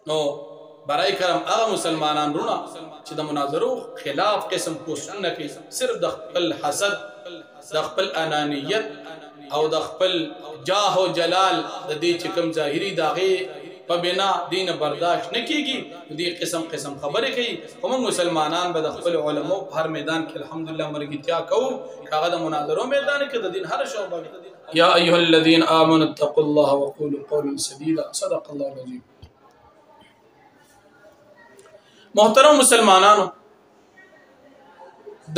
نو برای کرم هغه مسلمانان رونه چې د مناظرو خلاف قسم کوششونه کوي، صرف د خپل حسد، د خپل انانیت او د خپل جاه او جلال د دې چې کوم ظاهري د هغې په بنا دین برداشت نه کیږي، دې قسم قسم خبرې کوي. خو موږ مسلمانان به د خپل علماء په هر میدان کې الحمدلله مرګتیا کوو، هغه د مناظرو میدان کې د دین هر شعبه. یا ایها الذین آمنوا اتقوا الله وقولوا قولا سدیدا، صدق الله العظیم. محترم مسلمانانو،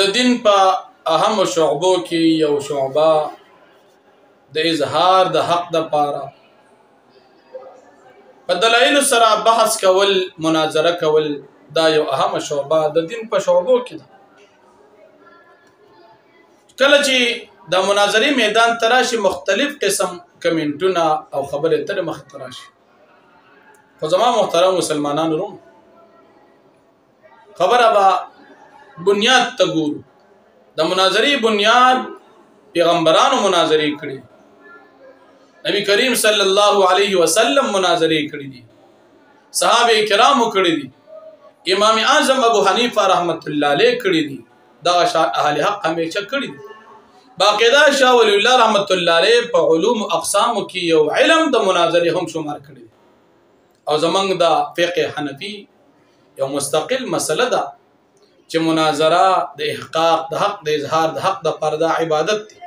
د دین په اهم شعبو کې یو شعبه د اظهار د حق د پاره په دلایل سره بحث کول، مناظره کول، دا یو اهم شعبه د دین په شعبو کې ده. کله چې د مناظرې میدان تراشي مختلف قسم کمنټونه او خبرې تر مخ تراشي، خو زما محترم مسلمانانو روم خبره به بنیاد ته ګورو. د مناظرې بنیاد پیغمبرانو مناظرې کړي، نبی کریم صلی الله علیه وسلم مناظرې کړي دي، صحابه کرامو کړي دي، امام اعظم ابو حنیفه رحمت الله علیه کړي دي، دا اهل حق همیشه کړي دي. باقاعده شاه ولی الله رحمت الله علیه په علوم اقسامو کې یو علم د مناظرې هم شمار کړي دي. او زمنګ د فقه حنفی یو مستقل مسله ده چې مناظره د احقاق د حق د اظهار د حق د پرده عبادت دي.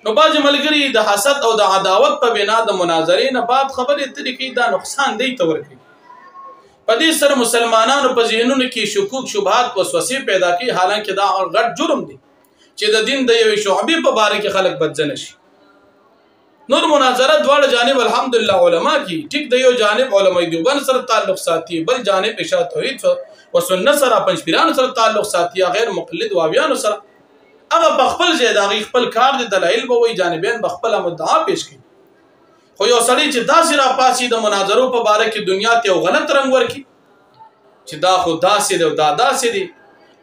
نو باج ملګری د حسد او د عداوت په بنا د مناظرې نه بعد خبرې طریقې دا نقصان دی تور کوي. په دې سره مسلمانانو په ذهنونو کې شکوک شبهات وسوسې پیدا کوي، حالانکه دا غټ جرم دی چې د دین د یوې شعبې په باره کې خلک بدځنه شي. نور مناظره دواړه جانب الحمدلله علما کی ټیک د یو جانب علماء دیوبند سره تعلق ساتي، بل جانب اشاعه توحید و سنت سره پنځپیرانو سره تعلق ساتي، غیر مقلد واویانو سره هغه په خپل ځای د خپل کار د دلایل به وي، جانبین به خپل مدعا پیش کوي. خو یو سړی چې داسې راپاسي د مناظرو په باره کې دنیا ته یو غلط رنګ ورکي چې دا خو داسې دی او دا داسې دی،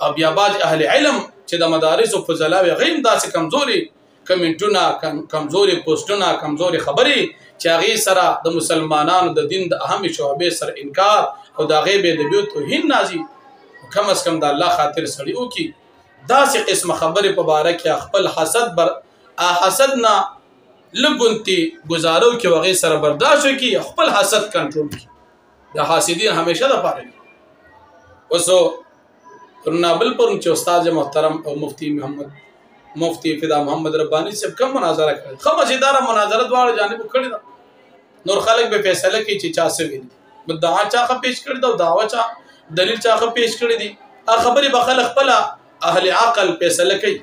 او بیا بعض اهل علم چې د مدارس او فضلا غیم داسې کمزوري کمنټونه، کمزوري پوسټونه، کمزوري خبرې چې هغې سره د مسلمانانو د دین د اهم شعبې سره انکار او د هغې بې ادبي او توهین نازي، کم از کم د الله خاطر سړي وکړي. داسې قسم خبرې په باره کې خپل حسد نه لږ گزارو کې هغې سره برداشت وکړي، خپل حسد کنټرول کړي. د حاسدین همیشه دپاره وي. اوسو نابل پرون چې استاد محترم او مفتی فدا محمد ربانی صاحب کوم مناظره کړې، ښه مزیداره مناظره دواړه جانبو کړې ده. نور خلک به فیصله کوي چې چا څه ویلي، مدعا چا ښه پیش کړې ده او دعوه چا دلیل چا ښه پیش کړی دي، هغه خبرې به خلک خپله اهل عقل فیصله کوي.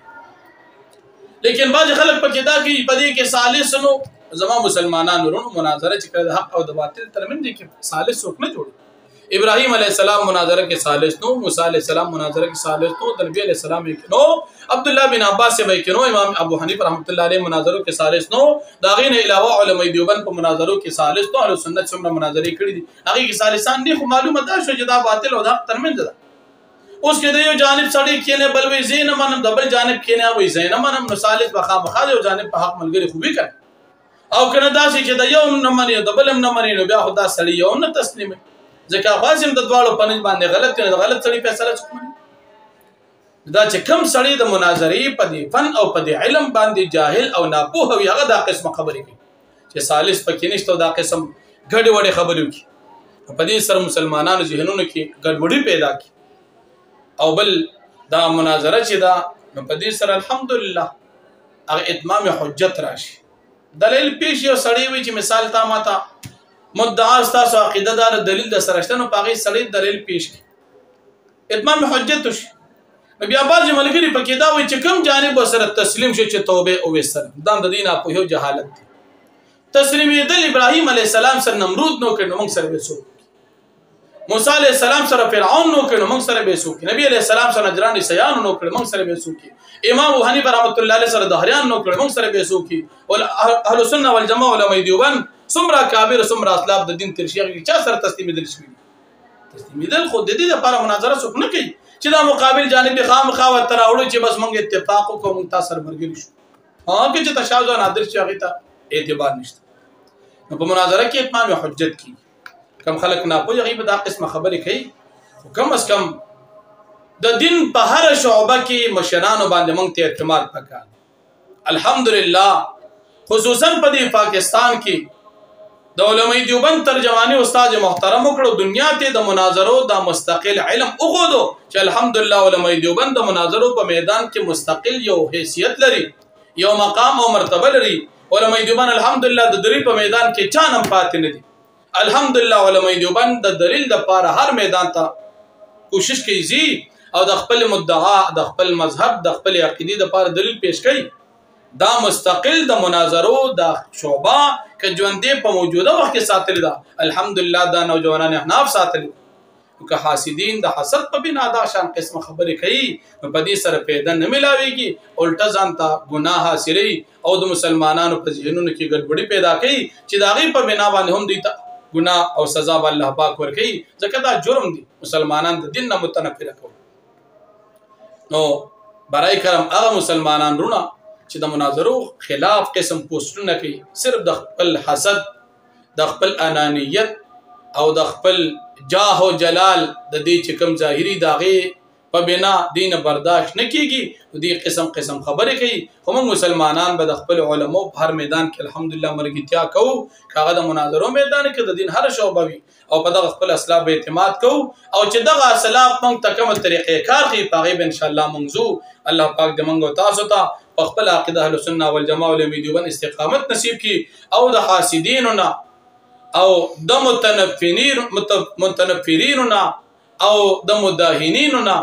لیکن بعض خلک پکې دا کوي په دې کې ثالث نو. زما مسلمانانو ورونو مناظره چې کړې د حق او د باطل ترمنځ کې ثالث څوک نه جوړي. ابراهیم علیه السلام مناظره کې ثالث نو، موسی علیه السلام مناظره کې ثالث نو، نبی علیه السلام کې نو، عبدالله بن عباس به کې نو، امام ابو حنیفه رحمت الله علیه مناظرو کې ثالث نو، دا غي نه علاوه علماء دیوبند په مناظرو کې ثالث نو، اهل سنت څومره مناظرې کړې دي هغه کې ثالثان دي. خو معلومه ده شو چې دا باطل او د حق ترمنځ ده. اوس کې د یو جانب سړی کېنه بل وی زین منم، د بل جانب کېنه وی زین منم، نو ثالث بخا مخاله یو جانب په حق ملګری خوبي کوي. او کنه داسې چې د یو نه مني د بل نه مني، نو بیا خدا سړی یو نه تسلیم ځکه خاصم د دواړو پنځ باندې غلط نه، غلط سړی فیصله کوي. دا چې کم سړی د مناظرې په دې فن او په دې علم باندې جاهل او ناپوه وي، هغه دا قسم خبرې کوي چې ثالث پکې نشته او دا قسم ګډې وډې خبرې کوي. په دې سره مسلمانانو ذهنونو کې ګډوډي پیدا کی. او بل دا مناظره چې دا په دې سره الحمدلله هغه اتمام حجت راشي، دلیل پیش یو سړی وي چې مثال تا ماته مدعا ستاسو عقیده دار دلیل د سره شته، نو په هغې سړی دلیل پیش کړي، اتمام حجت وشي. نو بیا بعضې ملګري پکې دا وایي چې کوم جانب ورسره تسلیم شو چې توبې وویستله، دا د دې ناپوهۍ او جهالت دی. تسلیمېدل ابراهیم علیه السلام سره نمرود نو کړي، نو موږ سره به څوک کړي؟ موسی علیه السلام سره فرعون نو کړي، نو موږ سره به څوک کړي؟ نبي علیه السلام سره نجران عیسیانو نو کړي، موږ سره به څوک کړي؟ امام ابو حنیفه رحمت الله علیه سره دهریان نو کړي، موږ سره به څوک کړي؟ اهل سنت والجماعه علماء دیوبند څومره کابر څومره اسلاف د دین تر شیخ چا سره تسلیمېدل شوي؟ تسلیمېدل خو د دې لپاره مناظره څوک نه کوي چې دا مقابل جانب خامخا ورته راوړو چې بس موږ اتفاق وکړو موږ تاسو سره ملګري شو. که چې تشابه او نادر شي هغې ته اعتبار نشته. نو په مناظره کې اتمام حجت کېږي. کم خلک ناپوهه هغوی به دا قسمه خبرې کوي خو کم از کم د دین په هره شعبه کې مشرانو باندې موږ ته اعتماد پکار الحمدلله خصوصا په دې پاکستان کې د علماء دیوبند ترجمانی استاد محترم وکړو دنیا ته د مناظرو د مستقل علم وګورو چې الحمدلله علماء دیوبند د مناظرو په میدان کې مستقل یو حیثیت لري یو مقام او مرتبه لري علماء دیوبند الحمدلله د دلیل په میدان کې چانم پاتې نه دي الحمدلله علماء دیوبند د دلیل د پاره هر میدان ته کوشش کوي او د خپل مدعا د خپل مذهب د خپل عقیده د پاره دلیل پیش کوي دا مستقل د مناظرو د شعبه که ژوندې په موجوده وخت کې ساتل دا الحمدلله دا نوجوانان احناف ساتل که حاسدین د حسد په بنا دا شان قسم خبرې کوي نو په دې سره پیدا نه ملاويږي الټا ځان ته ګناه حاصلي او د مسلمانانو په ذهنونو کې ګډوډي پیدا کوي چې دا غي په بنا باندې هم دوی ته ګناه او سزا به الله پاک ورکوي ځکه دا جرم دي مسلمانان د دین نه متنفر کوي نو برای کرم هغه مسلمانان رونه چې د مناظرو خلاف قسم پوسټونه کوي صرف د خپل حسد د خپل انانیت او د خپل جاه او جلال د دې چې کوم ظاهري داغه په بنا دین برداشت نه کیږي دې قسم خبرې کوي خو موږ مسلمانان به د خپل علماء په هر میدان کې الحمدلله مرګتیا کوو کاغه د مناظرو میدان کې د دین هر شعبه وي او په دغه خپل اسلام به اعتماد کوو او چې دغه اسلام موږ ته کومه طریقې کار کوي په غیب ان شاء الله منزو الله پاک دې موږ تاسو ته په خپل عقیده اهل سنت والجماعت علماء دیوبند استقامت نصیب کی او د حاسدیننا او د متنفریننا او د مداهنیننا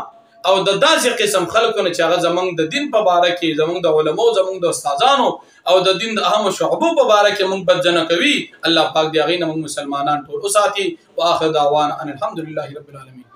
او د داسې قسم خلکو چې هغه زمونږ د دین په باره کې زمونږ د علماو زمونږ د استادانو او د دین د اهم شعبو په باره کې موږ بدجنه کوي الله پاک دې هغې نه موږ مسلمانان ټول وساتي واخر دعوانا ان الحمدلله رب العالمین